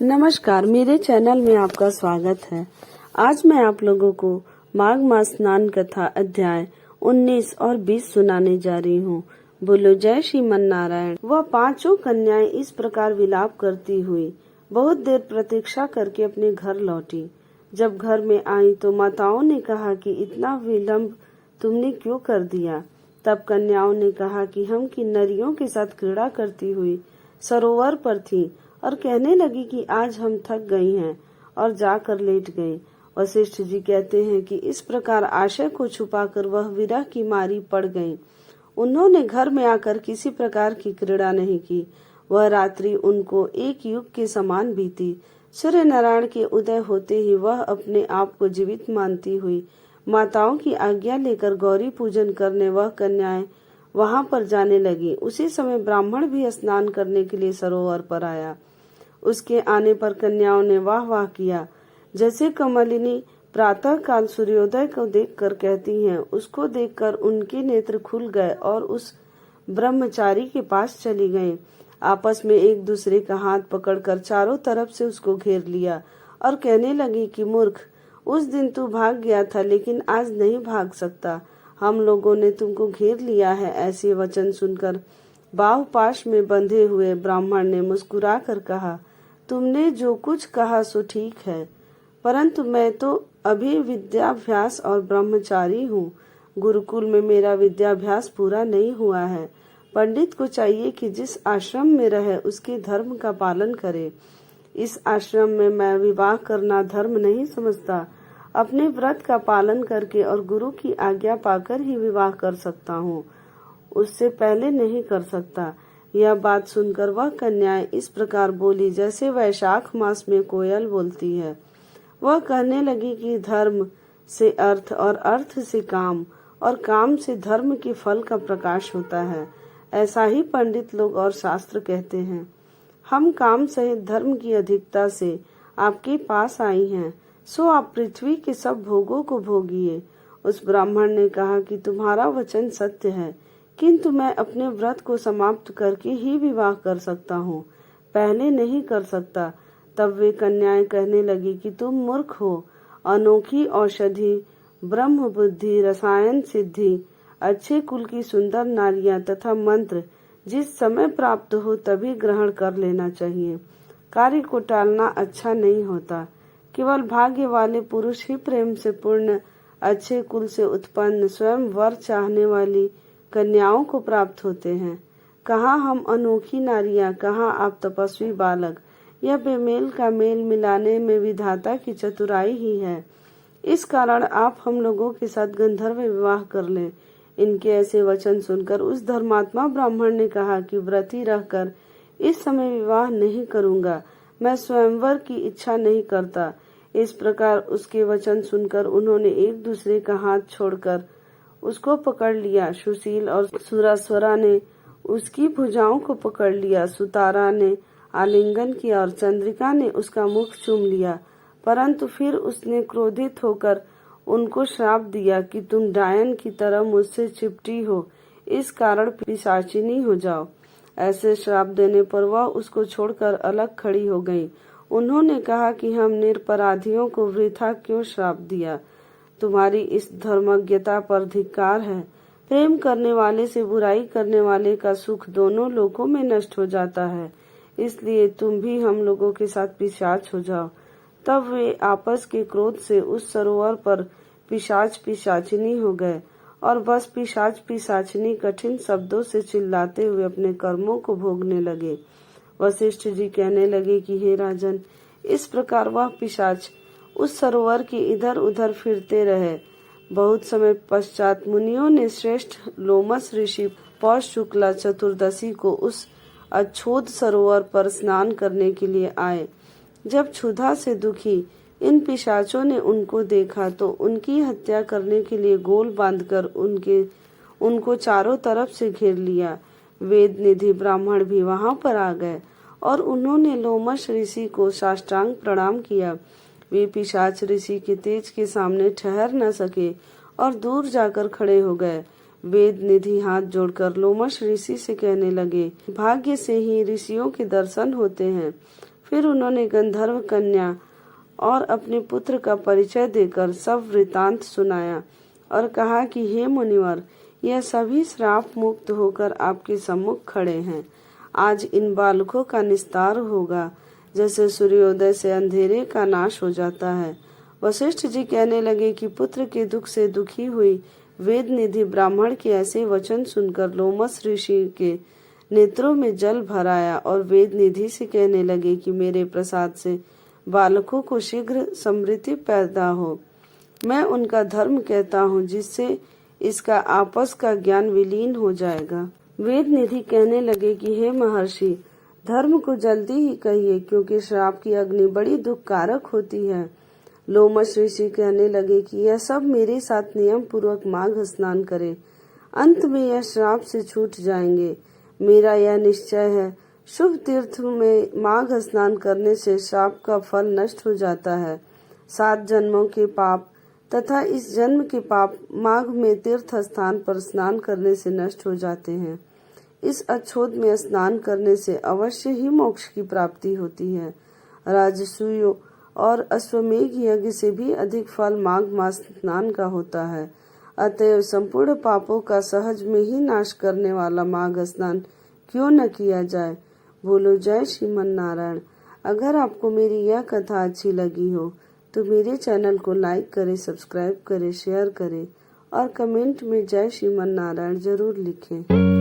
नमस्कार, मेरे चैनल में आपका स्वागत है। आज मैं आप लोगों को माघ मास स्नान कथा अध्याय 19 और 20 सुनाने जा रही हूँ। बोलो जय श्रीमन नारायण। वह पांचों कन्याएं इस प्रकार विलाप करती हुई बहुत देर प्रतीक्षा करके अपने घर लौटी। जब घर में आई तो माताओं ने कहा कि इतना विलम्ब तुमने क्यों कर दिया। तब कन्याओं ने कहा कि हम किन्नरियों के साथ क्रीड़ा करती हुई सरोवर पर थी और कहने लगी कि आज हम थक गई हैं और जाकर लेट गई। वशिष्ठ जी कहते हैं कि इस प्रकार आशय को छुपाकर वह विरह की मारी पड़ गई। उन्होंने घर में आकर किसी प्रकार की क्रीड़ा नहीं की। वह रात्रि उनको एक युग के समान बीती। सूर्य नारायण के उदय होते ही वह अपने आप को जीवित मानती हुई माताओं की आज्ञा लेकर गौरी पूजन करने वह कन्याएं वहां पर जाने लगी। उसी समय ब्राह्मण भी स्नान करने के लिए सरोवर पर आया। उसके आने पर कन्याओं ने वाह वाह किया। जैसे कमलिनी प्रातः काल सूर्योदय को देखकर कहती हैं, उसको देखकर उनके नेत्र खुल गए और उस ब्रह्मचारी के पास चली गईं। आपस में एक दूसरे का हाथ पकड़कर चारों तरफ से उसको घेर लिया और कहने लगी कि मूर्ख, उस दिन तू भाग गया था लेकिन आज नहीं भाग सकता। हम लोगों ने तुमको घेर लिया है। ऐसे वचन सुनकर बाहुपाश में बंधे हुए ब्राह्मण ने मुस्कुरा कर कहा, तुमने जो कुछ कहा सो ठीक है, परंतु मैं तो अभी विद्याभ्यास और ब्रह्मचारी हूँ। गुरुकुल में मेरा विद्याभ्यास पूरा नहीं हुआ है। पंडित को चाहिए कि जिस आश्रम में रहे उसके धर्म का पालन करे। इस आश्रम में मैं विवाह करना धर्म नहीं समझता। अपने व्रत का पालन करके और गुरु की आज्ञा पाकर ही विवाह कर सकता हूँ, उससे पहले नहीं कर सकता। यह बात सुनकर वह कन्याएं इस प्रकार बोली जैसे वैशाख मास में कोयल बोलती है। वह कहने लगी कि धर्म से अर्थ और अर्थ से काम और काम से धर्म के फल का प्रकाश होता है। ऐसा ही पंडित लोग और शास्त्र कहते हैं। हम काम सहित धर्म की अधिकता से आपके पास आई हैं, सो आप पृथ्वी के सब भोगों को भोगिए। उस ब्राह्मण ने कहा कि तुम्हारा वचन सत्य है, किंतु मैं अपने व्रत को समाप्त करके ही विवाह कर सकता हूँ, पहले नहीं कर सकता। तब वे कन्याएं कहने लगी कि तुम मूर्ख हो। अनोखी औषधि, ब्रह्म बुद्धि, रसायन सिद्धि, अच्छे कुल की सुंदर नारियां तथा मंत्र जिस समय प्राप्त हो तभी ग्रहण कर लेना चाहिए। कार्य को टालना अच्छा नहीं होता। केवल भाग्य वाले पुरुष ही प्रेम से पूर्ण अच्छे कुल से उत्पन्न स्वयं वर चाहने वाली कन्याओं को प्राप्त होते हैं। कहाँ हम अनोखी नारियां, कहाँ आप तपस्वी बालक। यह बेमेल का मेल मिलाने में विधाता की चतुराई ही है। इस कारण आप हम लोगों के साथ गंधर्व विवाह कर लें। इनके ऐसे वचन सुनकर उस धर्मात्मा ब्राह्मण ने कहा कि व्रती रहकर इस समय विवाह नहीं करूंगा, मैं स्वयंवर की इच्छा नहीं करता। इस प्रकार उसके वचन सुनकर उन्होंने एक दूसरे का हाथ छोड़कर उसको पकड़ लिया। सुशील और सुरास्वरा ने उसकी भुजाओं को पकड़ लिया। सुतारा ने आलिंगन किया और चंद्रिका ने उसका मुख चूम लिया। परंतु फिर उसने क्रोधित होकर उनको श्राप दिया कि तुम डायन की तरह मुझसे चिपटी हो, इस कारण पिशाचिनी हो जाओ। ऐसे श्राप देने पर वह उसको छोड़कर अलग खड़ी हो गई। उन्होंने कहा कि हम निरपराधियों को वृथा क्यों श्राप दिया। तुम्हारी इस धर्मज्ञता पर धिक्कार है। प्रेम करने वाले से बुराई करने वाले का सुख दोनों लोकों में नष्ट हो जाता है। इसलिए तुम भी हम लोगों के साथ पिशाच हो जाओ। तब वे आपस के क्रोध से उस सरोवर पर पिशाच पिशाचिनी हो गए और बस पिशाच पिशाचिनी कठिन शब्दों से चिल्लाते हुए अपने कर्मों को भोगने लगे। वशिष्ठ जी कहने लगे कि हे राजन, इस प्रकार वह पिशाच उस सरोवर के इधर उधर फिरते रहे। बहुत समय पश्चात मुनियों ने श्रेष्ठ लोमस ऋषि पौष शुक्ला चतुर्दशी को उस अछोद सरोवर पर स्नान करने के लिए आए। जब क्षुधा से दुखी इन पिशाचों ने उनको देखा तो उनकी हत्या करने के लिए गोल बांधकर उनको चारों तरफ से घेर लिया। वेद निधि ब्राह्मण भी वहां पर आ गए और उन्होंने लोमश ऋषि को साष्टांग प्रणाम किया। वे पिशाच ऋषि के तेज के सामने ठहर न सके और दूर जाकर खड़े हो गए। वेद निधि हाथ जोड़कर लोमश ऋषि से कहने लगे, भाग्य से ही ऋषियों के दर्शन होते हैं। फिर उन्होंने गंधर्व कन्या और अपने पुत्र का परिचय देकर सब वृतांत सुनाया और कहा कि हे मुनिवर, यह सभी श्राप मुक्त होकर आपके सम्मुख खड़े हैं। आज इन बालकों का निस्तार होगा, जैसे सूर्योदय से अंधेरे का नाश हो जाता है। वशिष्ठ जी कहने लगे कि पुत्र के दुख से दुखी हुई वेद निधि ब्राह्मण के ऐसे वचन सुनकर लोमस ऋषि के नेत्रों में जल भर आया और वेद निधि से कहने लगे कि मेरे प्रसाद से बालकों को शीघ्र समृद्धि पैदा हो। मैं उनका धर्म कहता हूँ, जिससे इसका आपस का ज्ञान विलीन हो जाएगा। वेद निधि कहने लगे कि हे महर्षि, धर्म को जल्दी ही कहिए, क्योंकि श्राप की अग्नि बड़ी दुखकारक होती है। लोमश ऋषि कहने लगे कि यह सब मेरे साथ नियम पूर्वक माघ स्नान करे, अंत में यह श्राप से छूट जाएंगे। मेरा यह निश्चय है, शुभ तीर्थ में माघ स्नान करने से श्राप का फल नष्ट हो जाता है। 7 जन्मों के पाप तथा इस जन्म के पाप माघ में तीर्थ स्थान पर स्नान करने से नष्ट हो जाते हैं। इस अछोद में स्नान करने से अवश्य ही मोक्ष की प्राप्ति होती है। राजसूय और अश्वमेघ यज्ञ से भी अधिक फल माघ मास स्नान का होता है। अतएव संपूर्ण पापों का सहज में ही नाश करने वाला माघ स्नान क्यों न किया जाए। बोलो जय श्रीमन नारायण। अगर आपको मेरी यह कथा अच्छी लगी हो तो मेरे चैनल को लाइक करें, सब्सक्राइब करें, शेयर करें और कमेंट में जय श्रीमन नारायण जरूर लिखें।